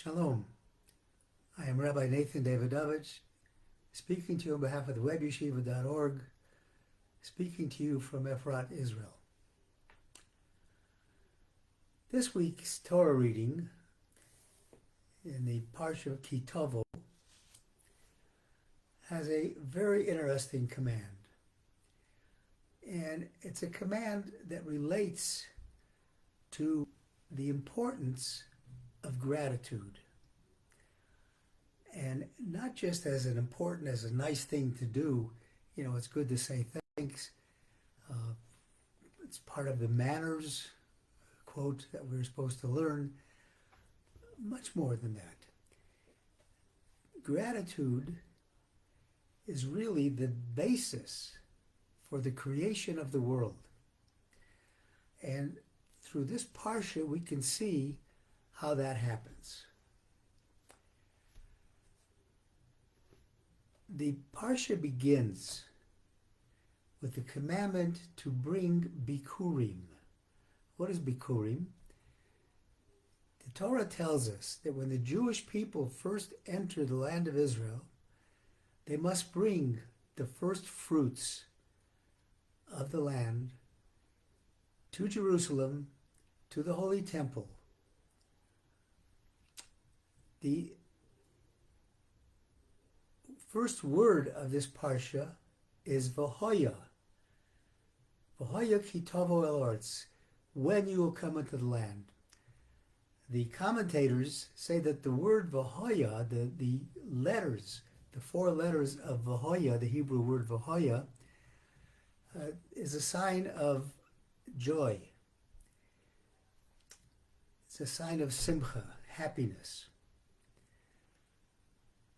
Shalom. I am Rabbi Nathan Davidovich, speaking to you on behalf of the webyeshiva.org, speaking to you from Efrat, Israel. This week's Torah reading in the Parsha Ki Tovo has a very interesting command. And it's a command that relates to the importance of gratitude. And not just as a nice thing to do. You know, it's good to say thanks. It's part of the manners quote that we're supposed to learn. Much more than that. Gratitude is really the basis for the creation of the world. And through this Parsha, we can see how that happens. The Parsha begins with the commandment to bring Bikkurim. What is Bikkurim? The Torah tells us that when the Jewish people first enter the land of Israel, they must bring the first fruits of the land to Jerusalem, to the Holy Temple. The first word of this Parsha is Vahoya. Parsha Ki Tovo el Ortz, when you will come into the land. The commentators say that the word Vahoya, the letters, the four letters of Vahoya, the Hebrew word Vahoya, is a sign of joy. It's a sign of simcha, happiness.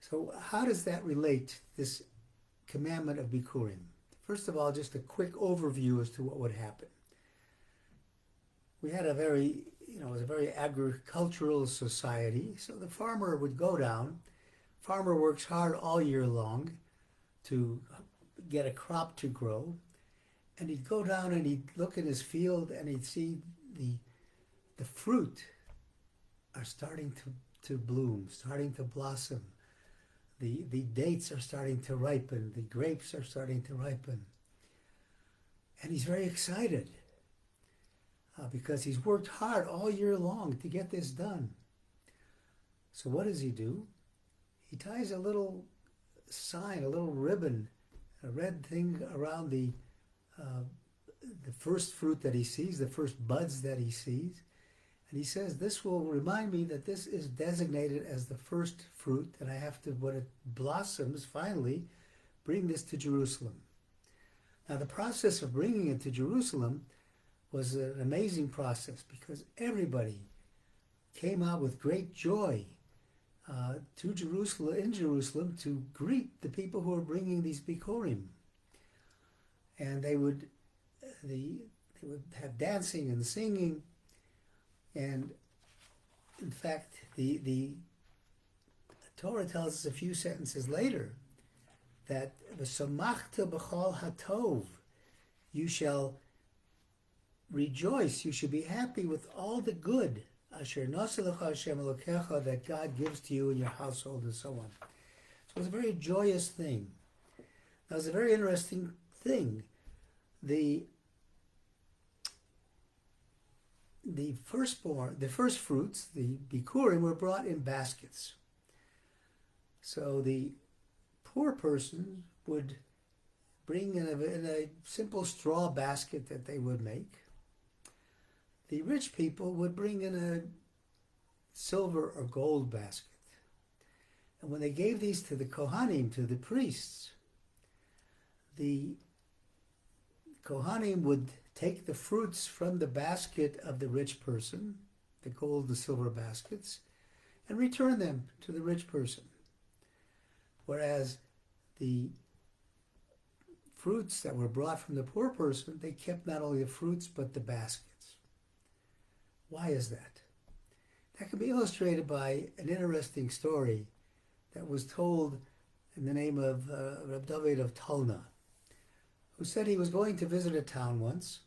So how does that relate, this commandment of Bikkurim? First of all, just a quick overview as to what would happen. We had it was a very agricultural society, so the farmer would go down. Farmer works hard all year long to get a crop to grow, and he'd go down and he'd look in his field and he'd see the fruit are starting to bloom, starting to blossom. The dates are starting to ripen. The grapes are starting to ripen. And he's very excited because he's worked hard all year long to get this done. So what does he do? He ties a little sign, a little ribbon, a red thing around the first fruit that he sees, the first buds that he sees. And he says, this will remind me that this is designated as the first fruit, and I have to, when it blossoms, finally, bring this to Jerusalem. Now, the process of bringing it to Jerusalem was an amazing process because everybody came out with great joy to Jerusalem, in Jerusalem, to greet the people who were bringing these Bikkurim. And they would have dancing and singing. And in fact, the Torah tells us a few sentences later that v'samachta b'chol hatov, you shall rejoice, you should be happy with all the good asher nasa lecha Hashem Elokecha, that God gives to you and your household and so on. So it's a very joyous thing. Now it's a very interesting thing. The first fruits, the Bikkurim, were brought in baskets. So the poor person would bring in a simple straw basket that they would make. The rich people would bring in a silver or gold basket. And when they gave these to the Kohanim, to the priests, the Kohanim would take the fruits from the basket of the rich person, the gold, the silver baskets, and return them to the rich person. Whereas the fruits that were brought from the poor person, they kept not only the fruits, but the baskets. Why is that? That can be illustrated by an interesting story that was told in the name of Rabbi David of Tulna, who said he was going to visit a town once,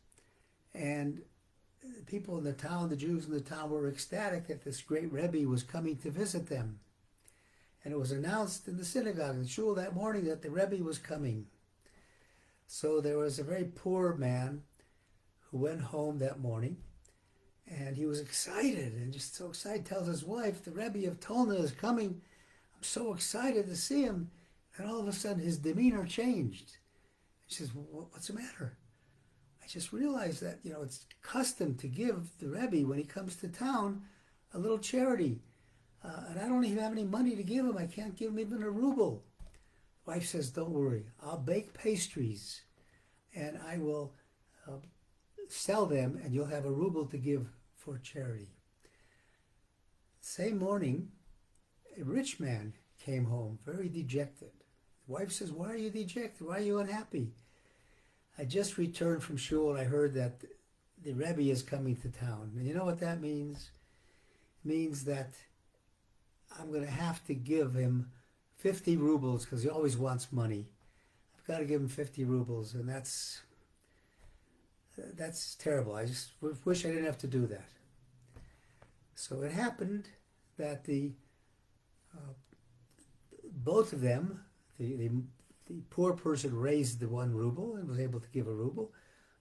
and people in the town, the Jews in the town, were ecstatic that this great Rebbe was coming to visit them. And it was announced in the synagogue, in the shul that morning, that the Rebbe was coming. So there was a very poor man who went home that morning, and he was excited, and just so excited, tells his wife, the Rebbe of Tolna is coming. I'm so excited to see him. And all of a sudden, his demeanor changed. She says, well, what's the matter? I just realized that, it's custom to give the Rebbe, when he comes to town, a little charity. And I don't even have any money to give him. I can't give him even a ruble. The wife says, don't worry. I'll bake pastries, and I will sell them, and you'll have a ruble to give for charity. Same morning, a rich man came home, very dejected. The wife says, why are you dejected? Why are you unhappy? I just returned from shul, and I heard that the Rebbe is coming to town. And you know what that means? It means that I'm going to have to give him 50 rubles, because he always wants money. I've got to give him 50 rubles, and that's terrible. I just wish I didn't have to do that. So it happened that both of them, the poor person raised the 1 ruble and was able to give a ruble.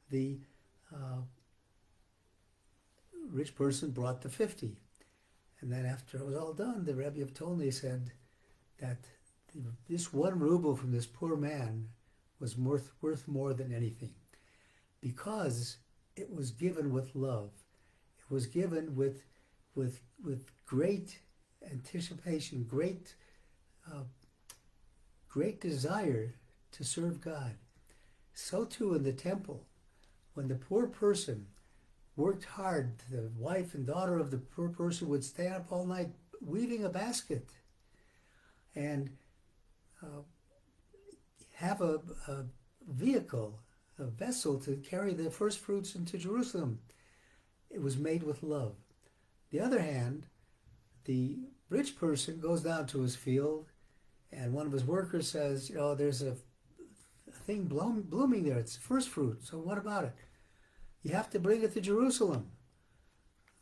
The rich person brought the 50. And then after it was all done, the Rebbe of Tolny said that this 1 ruble from this poor man was worth more than anything, because it was given with love. It was given with great anticipation, great desire to serve God. So too in the temple, when the poor person worked hard, the wife and daughter of the poor person would stay up all night weaving a basket and have a vehicle, a vessel to carry the first fruits into Jerusalem. It was made with love. The other hand, the rich person goes down to his field, and one of his workers says, there's a thing blooming there. It's first fruit. So what about it? You have to bring it to Jerusalem.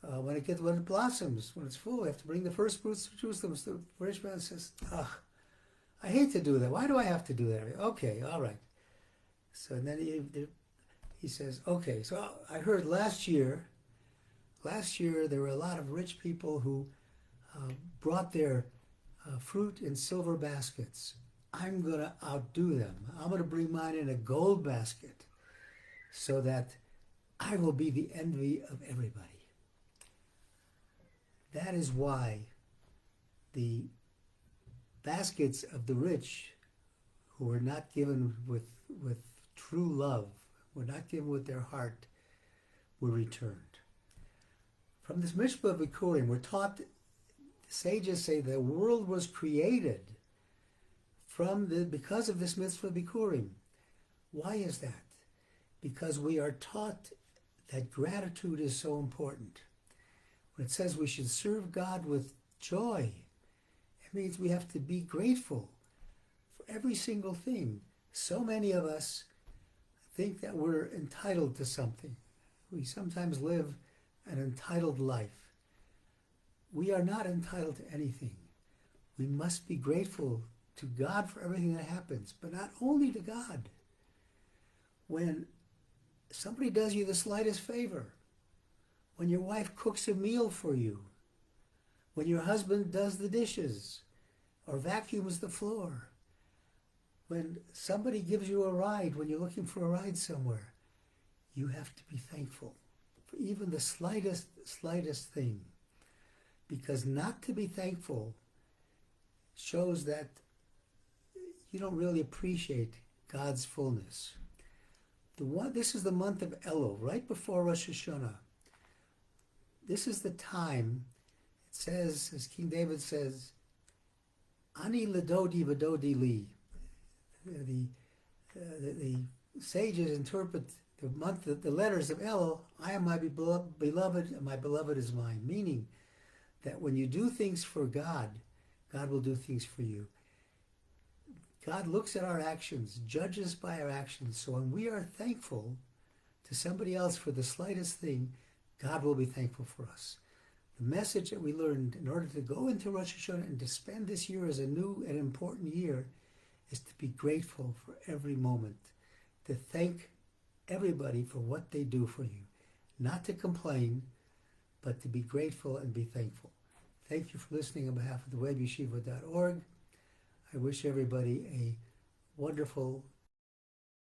When it blossoms, when it's full, you have to bring the first fruits to Jerusalem. So the rich man says, I hate to do that. Why do I have to do that? Okay, all right. So then he says, okay, so I heard last year there were a lot of rich people who brought their fruit in silver baskets. I'm going to outdo them. I'm going to bring mine in a gold basket so that I will be the envy of everybody. That is why the baskets of the rich, who were not given with true love, were not given with their heart, were returned. From this mitzvah of Bikkurim, we're taught, the sages say, the world was created because of this mitzvah of Bikkurim. Why is that? Because we are taught that gratitude is so important. When it says we should serve God with joy, it means we have to be grateful for every single thing. So many of us think that we're entitled to something. We sometimes live an entitled life. We are not entitled to anything. We must be grateful to God for everything that happens, but not only to God. When somebody does you the slightest favor, when your wife cooks a meal for you, when your husband does the dishes or vacuums the floor, when somebody gives you a ride, when you're looking for a ride somewhere, you have to be thankful for even the slightest thing. Because not to be thankful shows that you don't really appreciate God's fullness. This is the month of Elul, right before Rosh Hashanah. This is the time, it says, as King David says, Ani ledodi v'dodi li. The sages interpret the letters of Elul, I am my beloved, and my beloved is mine. Meaning that when you do things for God, God will do things for you. God looks at our actions, judges by our actions. So when we are thankful to somebody else for the slightest thing, God will be thankful for us. The message that we learned in order to go into Rosh Hashanah and to spend this year as a new and important year is to be grateful for every moment, to thank everybody for what they do for you, not to complain, but to be grateful and be thankful. Thank you for listening on behalf of the webyeshiva.org. I wish everybody a wonderful